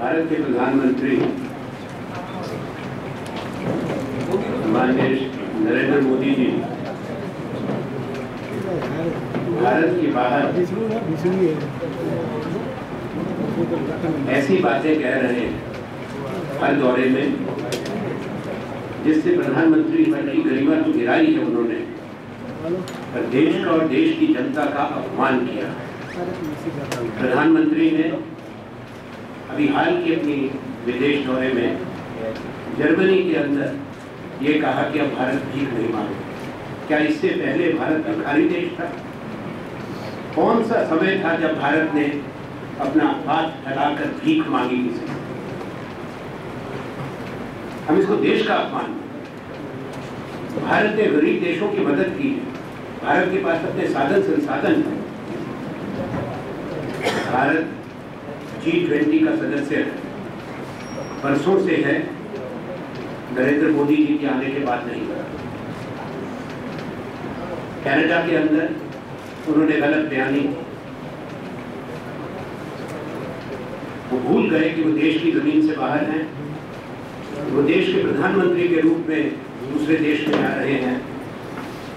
भारत के प्रधानमंत्री माननीय नरेंद्र मोदी जी भारत के बाहर ऐसी बातें कह रहे हैं हर दौरे में, जिससे प्रधानमंत्री की गरिमा तो गिराई है उन्होंने, पर देश का और देश की जनता का अपमान किया। प्रधानमंत्री ने अभी हाल के अपनी विदेश दौरे में जर्मनी के अंदर ये कहा कि अब भारत भीख नहीं मांगे। क्या इससे पहले भारत भिखारी देश था? कौन सा समय था जब भारत ने अपना हाथ फैलाकर भीख मांगी किसी से? हम इसको देश का अपमान। भारत ने गरीब देशों की मदद की है। भारत के पास अपने साधन संसाधन है। भारत G20 का सदस्य है, वर्षों से है, नरेंद्र मोदी जी के आने के बाद नहीं करा। कनाडा के अंदर उन्होंने गलत बयानी, वो भूल गए कि वो देश की जमीन से बाहर हैं, वो देश के प्रधानमंत्री के रूप में दूसरे देश में जा रहे हैं,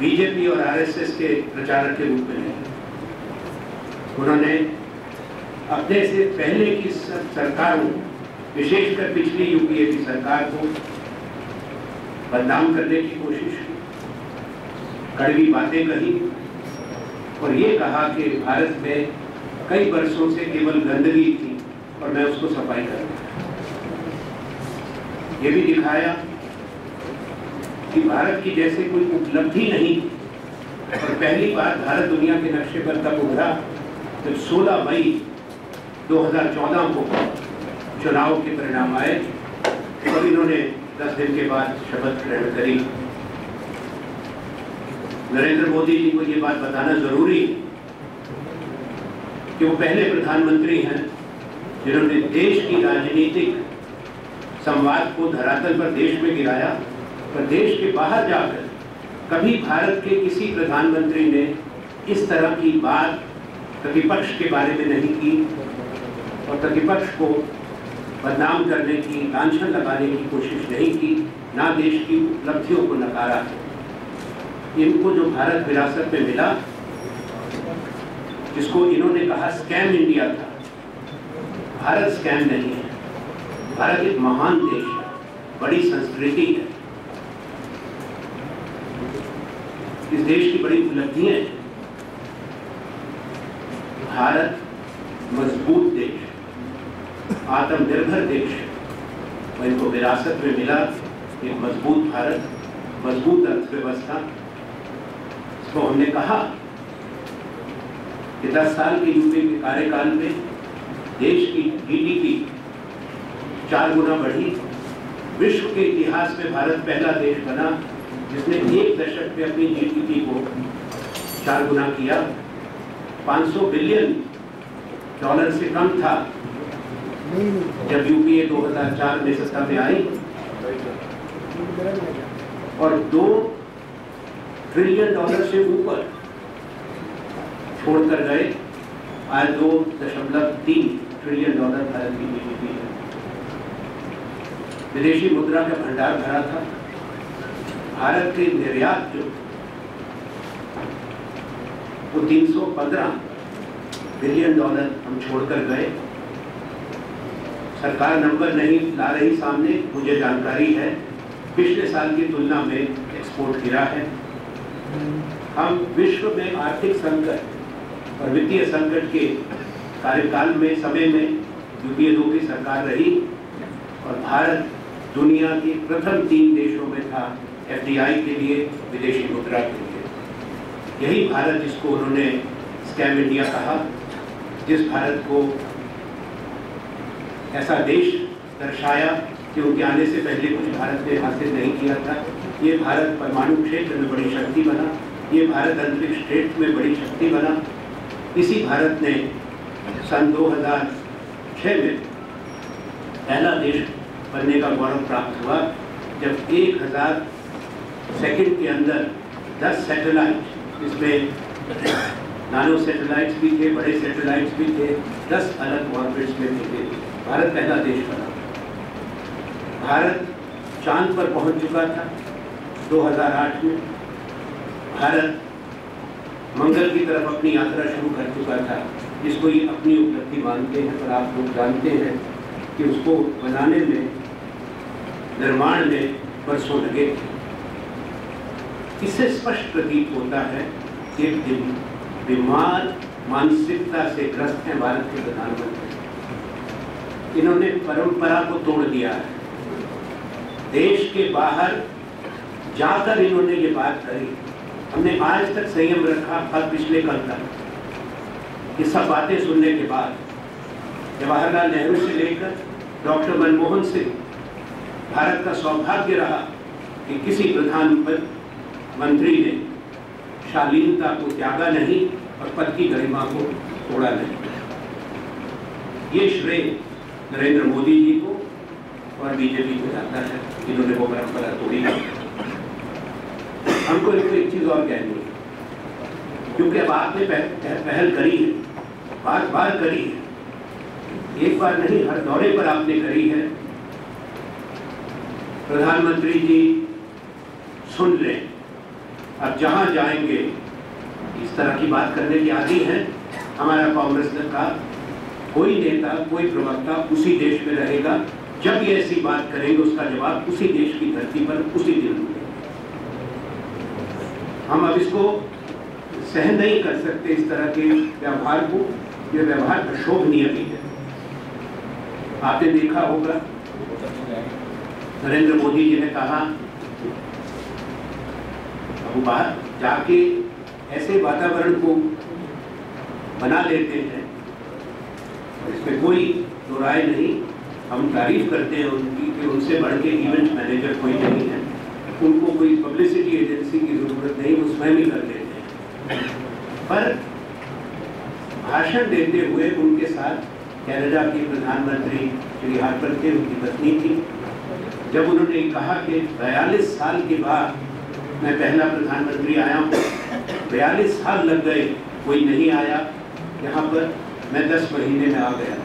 बीजेपी और आरएसएस के प्रचारक के रूप में नहीं। उन्होंने अपने से पहले की सरकारों, विशेषकर पिछली यूपीए की सरकार को बदनाम करने की कोशिश की, कड़वी बातें कही और ये कहा कि भारत में कई वर्षों से केवल गंदगी थी और मैं उसको सफाई करूंगा। ये भी दिखाया कि भारत की जैसे कोई उपलब्धि नहीं थी। और पहली बार भारत दुनिया के नक्शे पर तब उभरा जब 16 मई 2014 को चुनाव के परिणाम आए और इन्होंने 10 दिन के बाद शपथ ग्रहण करी। नरेंद्र मोदी जी को ये बात बताना जरूरी है कि वो पहले प्रधानमंत्री हैं जिन्होंने देश की राजनीतिक संवाद को धरातल पर देश में गिराया, पर देश के बाहर जाकर कभी भारत के किसी प्रधानमंत्री ने इस तरह की बात प्रतिपक्ष के बारे में नहीं की और प्रतिपक्ष को बदनाम करने की, लांछन लगाने की कोशिश नहीं की, ना देश की उपलब्धियों को नकारा। इनको जो भारत विरासत में मिला, जिसको इन्होंने कहा स्कैम इंडिया था, भारत स्कैम नहीं है। भारत एक महान देश है, बड़ी संस्कृति है, इस देश की बड़ी उपलब्धियां हैं। भारत मजबूत देश, आत्मनिर्भर देश और इनको विरासत में मिला एक मजबूत भारत, मजबूत अर्थव्यवस्था। इसको हमने कहा कि 10 साल के यूपीए के कार्यकाल में देश की जीडीपी 4 गुना बढ़ी। विश्व के इतिहास में भारत पहला देश बना जिसने एक दशक में अपनी जीडीपी को 4 गुना किया। $500 बिलियन से कम था जब यूपीए 2004 में सत्ता में आई और $2 ट्रिलियन से ऊपर छोड़कर गए। आज $2.3 ट्रिलियन भारत की जीडीपी है। विदेशी मुद्रा का भंडार भरा था। भारत के निर्यात जो वो $315 बिलियन हम छोड़कर गए। सरकार नंबर नहीं ला रही सामने, मुझे जानकारी है पिछले साल की तुलना में एक्सपोर्ट गिरा है। हम विश्व में आर्थिक संकट और वित्तीय संकट के कार्यकाल में, समय में यूपीए 2 की सरकार रही और भारत दुनिया के प्रथम 3 देशों में था एफडीआई के लिए, विदेशी मुद्रा के लिए। यही भारत जिसको उन्होंने स्कैम इंडिया कहा, जिस भारत को ऐसा देश दर्शाया कि उनके आने से पहले कुछ भारत ने हासिल नहीं किया था। ये भारत परमाणु क्षेत्र में बड़ी शक्ति बना, ये भारत अंतरिक्ष क्षेत्र में बड़ी शक्ति बना। इसी भारत ने सन 2006 में पहला देश बनने का गौरव प्राप्त हुआ जब 1000 सेकंड के अंदर 10 सैटेलाइट, इसमें नानो सैटेलाइट्स भी थे, बड़े सैटेलाइट्स भी थे, 10 अलग ऑर्बिट्स में थे। भारत पहला देश बना। भारत चांद पर पहुंच चुका था 2008 में। भारत मंगल की तरफ अपनी यात्रा शुरू कर चुका था, जिसको ये अपनी उपलब्धि मानते हैं। पर आप लोग जानते हैं कि उसको बनाने में, निर्माण में वर्षों लगे थे। इससे स्पष्ट प्रतीत होता है कि बीमार मानसिकता से ग्रस्त हैं भारत के प्रधानमंत्री। इन्होंने परंपरा को तोड़ दिया है। देश के बाहर जाकर इन्होंने ये बात करी। हमने आज तक संयम रखा, कल पिछले कल तक। ये सब बातें सुनने के बाद जवाहरलाल नेहरू से लेकर डॉक्टर मनमोहन सिंह, भारत का सौभाग्य रहा कि किसी प्रधानमंत्री ने शालीनता को त्यागा नहीं और पद की गरिमा को तोड़ा नहीं। ये श्रेय नरेंद्र मोदी जी को और बीजेपी को जाता है, इन्होंने वो परंपरा तोड़ी। हमको एक चीज और कहनी है, क्योंकि अब आपने पहल करी है, बार बार करी है, एक बार नहीं हर दौरे पर आपने करी है। प्रधानमंत्री जी सुन लें, अब जहां जाएंगे इस तरह की बात करने की आदि है। हमारा कांग्रेस का कोई नेता, कोई प्रवक्ता उसी देश में रहेगा, जब ये ऐसी बात करेंगे उसका जवाब उसी देश की धरती पर उसी दिन मिलेगा। हम अब इसको सहन नहीं कर सकते, इस तरह के व्यवहार को। यह व्यवहार अशोभनीय भी है। आपने देखा होगा नरेंद्र मोदी जी ने कहा, अब बाहर जाके ऐसे वातावरण को बना लेते हैं, इसमें कोई दो राय नहीं। हम तारीफ करते हैं उनकी कि उनसे बढ़ के इवेंट मैनेजर कोई नहीं है। उनको कोई पब्लिसिटी एजेंसी की जरूरत नहीं, वो स्वयं ही कर लेते हैं। पर भाषण देते हुए उनके साथ कनाडा के प्रधानमंत्री श्री हार्पर थे, उनकी पत्नी थी। जब उन्होंने कहा कि 42 साल के बाद मैं पहला प्रधानमंत्री आया हूँ, 42 साल लग गए, कोई नहीं आया यहाँ पर, मैं 10 महीने में आ गया।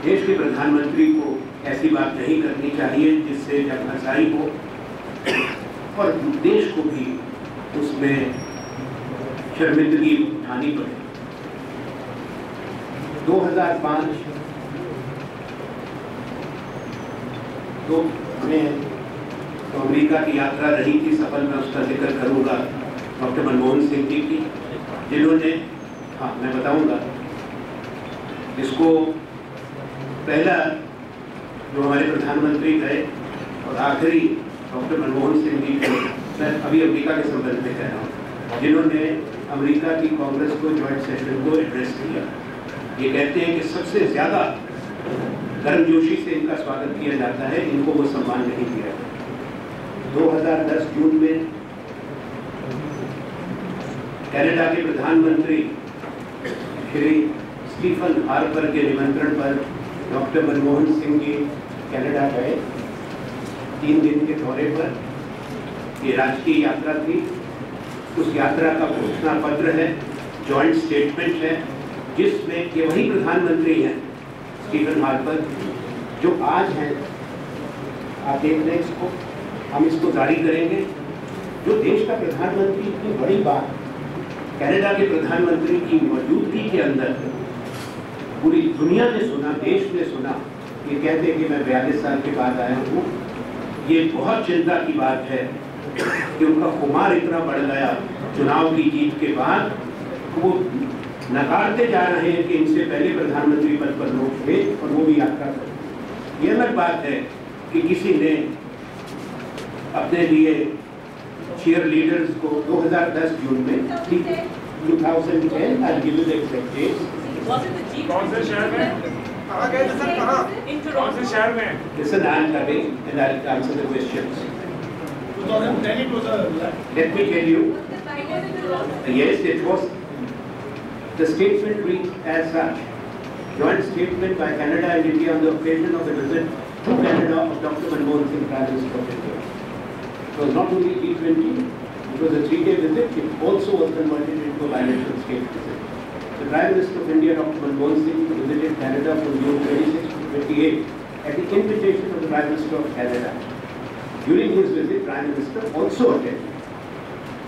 देश के प्रधानमंत्री को ऐसी बात नहीं करनी चाहिए जिससे जगहसाई हो और देश को भी उसमें शर्मिंदगी उठानी पड़े। 2005 तो हमें तो अमेरिका की यात्रा रही थी सफल, मैं उसका जिक्र करूंगा डॉक्टर मनमोहन सिंह जी की, जिन्होंने, हाँ मैं बताऊंगा, इसको पहला जो हमारे प्रधानमंत्री गए और आखिरी डॉक्टर मनमोहन सिंह जी को मैं अभी अमेरिका के संबंध में कह रहा हूँ, जिन्होंने अमेरिका की कांग्रेस को ज्वाइंट सेशन को एड्रेस किया। ये कहते हैं कि सबसे ज्यादा गर्मजोशी से इनका स्वागत किया जाता है, इनको वो सम्मान नहीं दिया। 2010 जून में कनाडा के प्रधानमंत्री श्री स्टीफन हार्पर के निमंत्रण पर डॉक्टर मनमोहन सिंह जी कनाडा गए 3 दिन के दौरे पर। ये राजकीय यात्रा थी। उस यात्रा का घोषणा पत्र है, जॉइंट स्टेटमेंट है, जिसमें ये वही प्रधानमंत्री हैं स्टीफन हार्पर जो आज हैं। आप देख लें इसको, हम इसको जारी करेंगे। जो देश का प्रधानमंत्री की बड़ी बात, कनाडा के प्रधानमंत्री की मौजूदगी के अंदर पूरी दुनिया ने सुना, देश ने सुना, ये कहते हैं कि मैं 42 साल के बाद आया हूँ। ये बहुत चिंता की बात है कि उनका खुमार इतना बढ़ गया चुनाव की जीत के बाद, वो नकारते जा रहे हैं कि इनसे पहले प्रधानमंत्री पद पर लोग थे और वो भी यात्रा करते। ये अलग बात है कि किसी ने अपने लिए चीयर लीडर्स को 2010 जून में 2010 I'll give you the exact date। कौन से शहर में? कहाँ गए थे सर? कहाँ? कौन से शहर में? Listen, I'm coming and I'll answer the questions. 2010 it was a. Let me tell you. Yes, it was. The statement reads as such: joint statement by Canada and India on the occasion of the visit to Canada of Dr. Manmohan Singh, Prime Minister of India. It was not only G20, it was a 3-day visit, it also was converted into a bilateral state visit. the Prime Minister of India, Dr. Manmohan Singh, visited Canada from June 26 to 28 at the invitation of the Prime Minister of Canada. During his visit, Prime Minister also attended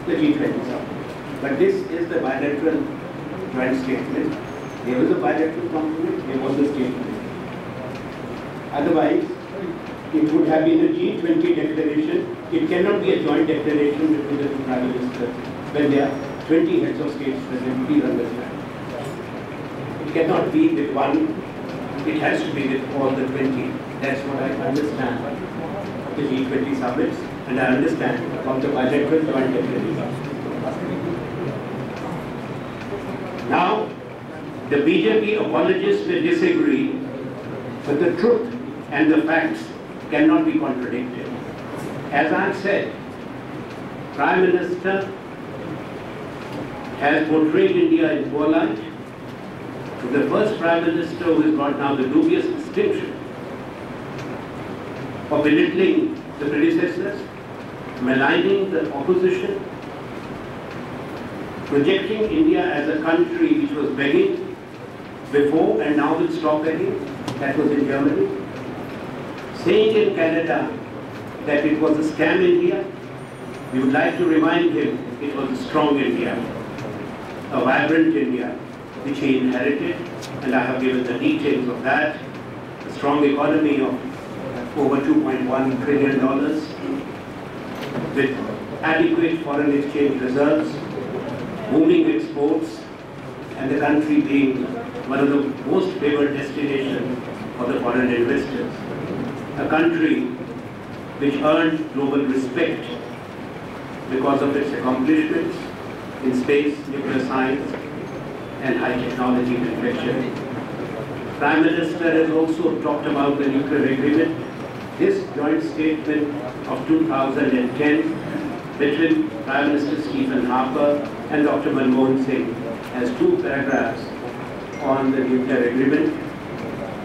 the G20 summit. But this is the bilateral joint statement. There was a bilateral commitment, there was a statement. Otherwise, it would have been a G20 declaration. It cannot be a joint declaration between the two Prime Ministers when there are 20 heads of states present. Please understand. It cannot be with one, it has to be with all the 20. That's what I understand the G20 summits, and I understand about the bilateral joint declaration. Now, the BJP apologists may disagree, but the truth and the facts cannot be contradicted. As I have said, Prime Minister has portrayed India in poor light. The first Prime Minister who has got now the dubious distinction of belittling the predecessors, maligning the opposition, projecting India as a country which was begging before and now will stop begging. That was in Germany. Saying in Canada that it was a scam India. We would like to remind him it was a strong India, a vibrant India, which he inherited, and I have given the details of that. A strong economy of over $2.1 trillion with adequate foreign exchange reserves, booming exports, and the country being one of the most favored destinations for the foreign investors. A country which earned global respect because of its accomplishments in space, nuclear science, and high technology manufacturing. Prime Minister has also talked about the nuclear agreement. This joint statement of 2010 between Prime Minister Stephen Harper and Dr. Manmohan Singh has 2 paragraphs on the nuclear agreement.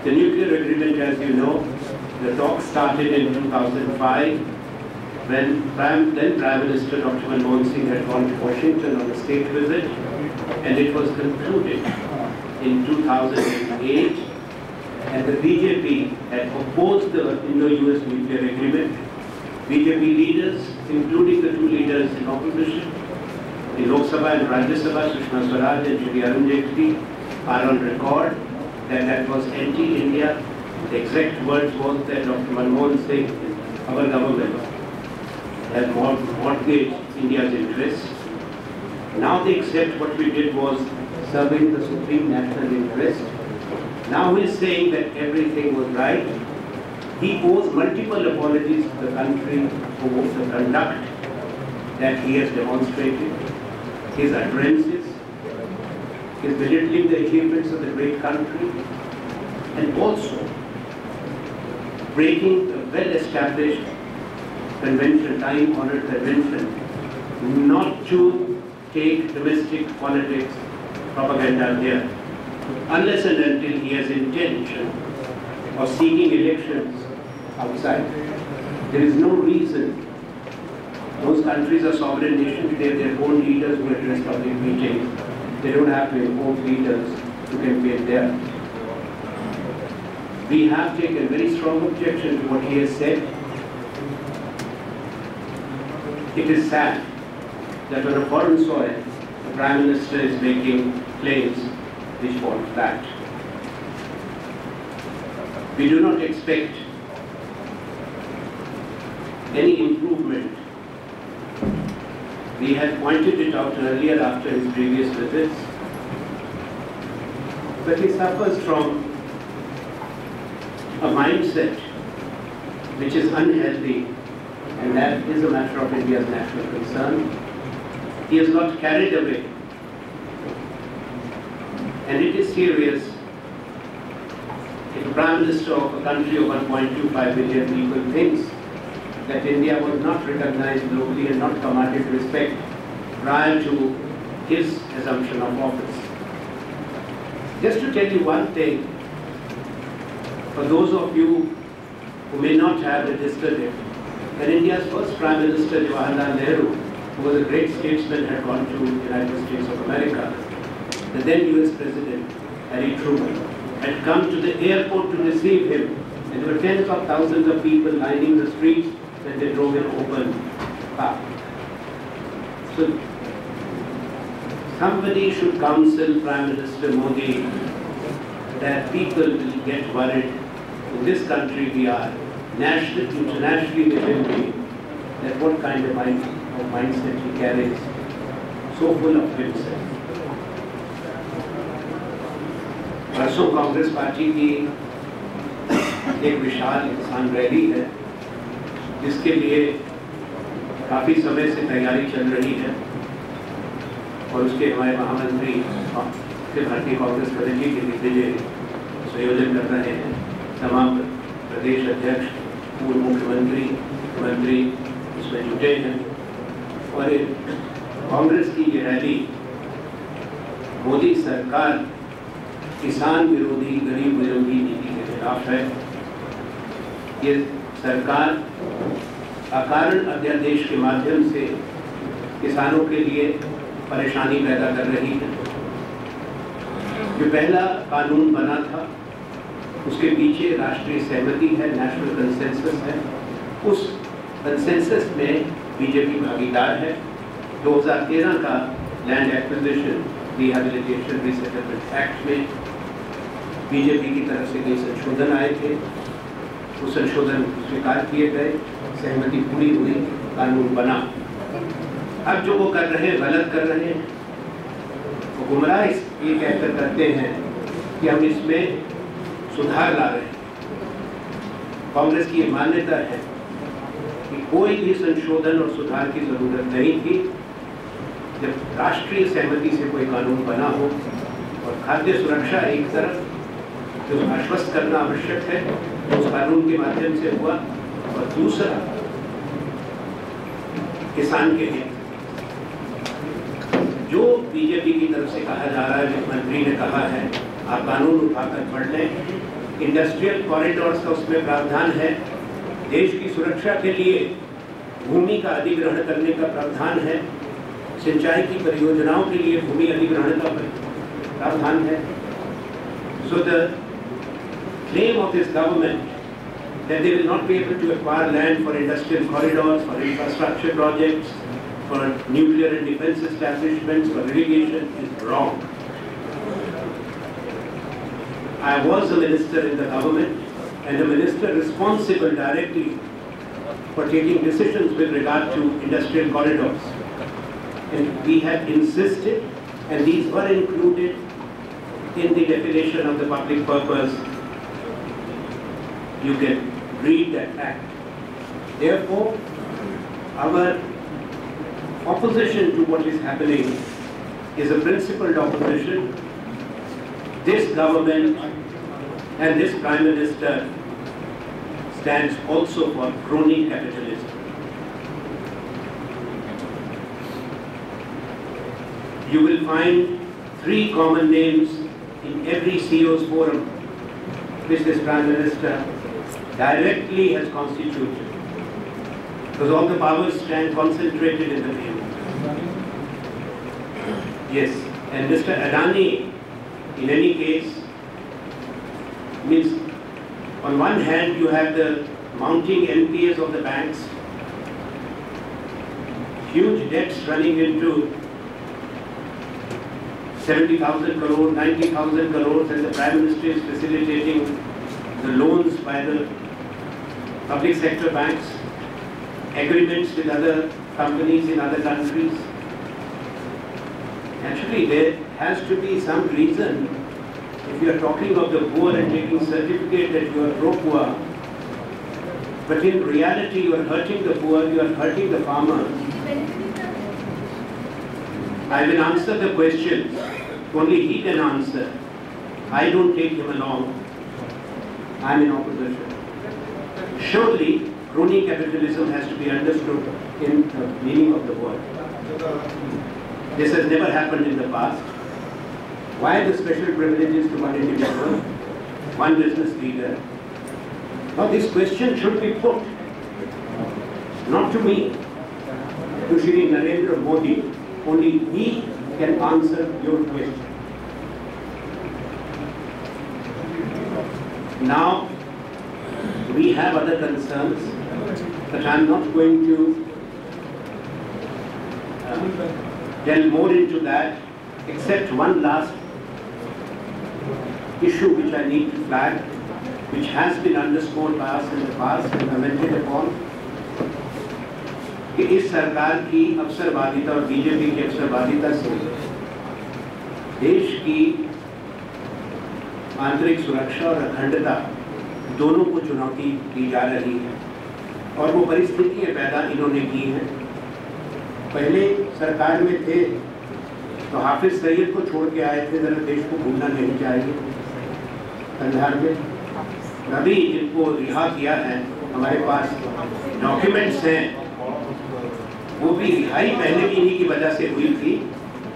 The nuclear agreement, as you know, the talks started in 2005 when then Prime Minister Dr. Manmohan Singh had gone to Washington on a state visit, and it was concluded in 2008, and the BJP had opposed the Indo-US nuclear agreement. BJP leaders, including the 2 leaders in opposition, in Lok Sabha and Rajya Sabha, Sushma Swaraj and Shri Arun Jaitley, are on record that that was anti-India. The exact words was that Dr. Manmohan Singh, our government, had mortgaged India's interests. Now they accept what we did was serving the supreme national interest. Now he is saying that everything was right. He owes multiple apologies to the country for the conduct that he has demonstrated, his utterances, his belittling the achievements of the great country, and also breaking the well-established convention, time-honored convention, not to take domestic politics propaganda here, unless and until he has intention of seeking elections outside. There is no reason. Those countries are sovereign nations. They have their own leaders who address public meetings. They don't have to import leaders to campaign there. We have taken very strong objection to what he has said. It is sad that on a foreign soil, the Prime Minister is making claims which fall flat. We do not expect any improvement. We had pointed it out earlier after his previous visits, but he suffers from a mindset which is unhealthy, and that is a matter of India's national concern. He has got carried away, and it is serious if the Prime Minister of a country of 1.25 billion people thinks that India was not recognized globally and not commanded respect prior to his assumption of office. Just to tell you one thing, for those of you who may not have registered it, when India's first Prime Minister, Jawaharlal Nehru, who was a great statesman, had gone to the United States of America, the then US President Harry Truman, had come to the airport to receive him. And there were tens of thousands of people lining the streets when they drove in open car. So somebody should counsel Prime Minister Modi that people will get worried. In this country we are, nationally, internationally they will be, that what kind of mindset he carries, so full of himself. परसों Congress party की एक विशाल किसान rally है, जिसके लिए काफ़ी समय से तैयारी चल रही है और उसके हमारे महामंत्री अखिल भारतीय कांग्रेस कमेटी के दिग्विजय संयोजन कर रहे हैं। तमाम प्रदेश अध्यक्ष, पूर्व मुख्यमंत्री, मंत्री इसमें जुटे हैं और कांग्रेस की ये रैली मोदी सरकार किसान विरोधी गरीब विरोधी नीति के खिलाफ है। ये सरकार अकारण अध्यादेश के माध्यम से किसानों के लिए परेशानी पैदा कर रही है। जो पहला कानून बना था उसके पीछे राष्ट्रीय सहमति है, नेशनल कंसेंसस है। उस कंसेंसस में बीजेपी भागीदार है। 2013 का land acquisition rehabilitation resettlement act में बीजेपी की तरफ से कई संशोधन आए थे। वो संशोधन स्वीकार किए गए, सहमति पूरी हुई, कानून बना। अब जो वो कर रहे हैं गलत कर रहे हैं। वो गुमराह ये कहकर करते हैं कि हम इसमें सुधार ला रहे हैं। कांग्रेस की मान्यता है कि कोई भी संशोधन और सुधार की जरूरत नहीं थी। जब राष्ट्रीय सहमति से कोई कानून बना हो और खाद्य सुरक्षा एक तरफ जो आश्वस्त करना आवश्यक है तो उस कानून के माध्यम से हुआ, और दूसरा किसान के हित। जो बीजेपी की तरफ से कहा जा रहा है, वित्त मंत्री ने कहा है, आप कानून उठाकर पढ़ लें। इंडस्ट्रियल कॉरिडोर्स का उसमें प्रावधान है। देश की सुरक्षा के लिए भूमि का अधिग्रहण करने का प्रावधान है। सिंचाई की परियोजनाओं के लिए भूमि अधिग्रहण का प्रावधान है। So the claim of this government that they will not be able to acquire land for industrial corridors, for infrastructure projects, for nuclear and defense establishments, for irrigation is wrong. I was a minister in the government and a minister responsible directly for taking decisions with regard to industrial corridors. And we have insisted, and these were included in the definition of the public purpose. You can read that act. Therefore, our opposition to what is happening is a principled opposition. This government and this Prime Minister stands also for crony capitalism. You will find 3 common names in every CEO's forum which this Prime Minister directly has constituted, because all the powers stand concentrated in the name. Yes, and Mr. Adani, in any case, means on one hand you have the mounting NPAs of the banks, huge debts running into 70,000 crore, 90,000 crores, and the Prime Minister is facilitating the loans by the public sector banks, agreements with other companies in other countries. Actually, there has to be some reason. If you are talking of the poor and taking certificate that you are pro-poor, but in reality you are hurting the poor, you are hurting the farmers. I will answer the question. Only he can answer. I don't take him along. I am in opposition. Surely, crony capitalism has to be understood in the meaning of the word. This has never happened in the past. Why the special privileges to one individual, one business leader? Now this question should be put, not to me, to Shri Narendra Modi. Only he can answer your question. Now we have other concerns, but I'm not going to delve more into that, except one last issue which I need to flag, which has been underscored by us in the past and commented upon, कि इस सरकार की अवसरवादिता और BJP की अवसरवादिता से देश की आंतरिक सुरक्षा और अखंडता दोनों को चुनौती दी जा रही है, और वो परिस्थितियां पैदा इन्होंने की हैं। पहले सरकार में थे तो हाफिज सईद को छोड़ के आए थे, जरा देश को भूलना नहीं चाहिए। कंधार में अभी जिनको रिहा किया है, हमारे पास डॉक्यूमेंट्स हैं, वो भी रिहाई पहले भी इन्हीं की वजह से हुई थी।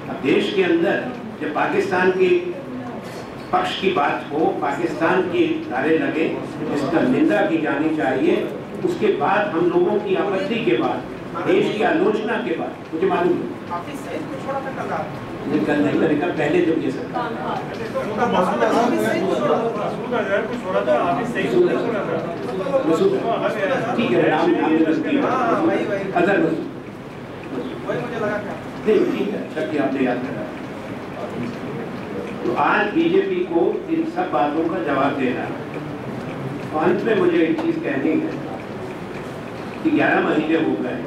अब देश के अंदर जब पाकिस्तान के पक्ष की बात हो, पाकिस्तान के नारे लगे, इसका निंदा की जानी चाहिए। उसके बाद हम लोगों की आपत्ति के बाद, देश की आलोचना के बाद, मुझे मालूम है कल नहीं करेगा, पहले जब ये सरकार ठीक है, नाम अदर नहीं, ठीक है, शक्ति आपने याद करा। तो आज बीजेपी को इन सब बातों का जवाब देना है। तो अंत में मुझे एक चीज कहनी है कि 11 महीने हो गए,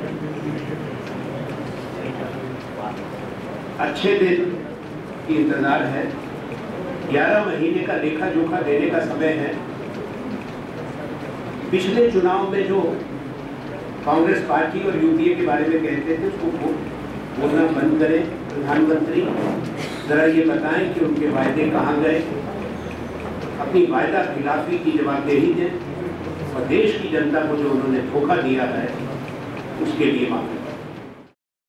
अच्छे दिन की इंतजार है, 11 महीने का लेखा जोखा देने का समय है। पिछले चुनाव में जो कांग्रेस पार्टी और यूपीए के बारे में कहते थे, उसको बोलना बंद करें। प्रधानमंत्री जरा ये बताएं कि उनके वायदे कहाँ गए, अपनी वायदा खिलाफी की जवाबदेही दें, और देश की जनता को जो उन्होंने धोखा दिया है उसके लिए माफी।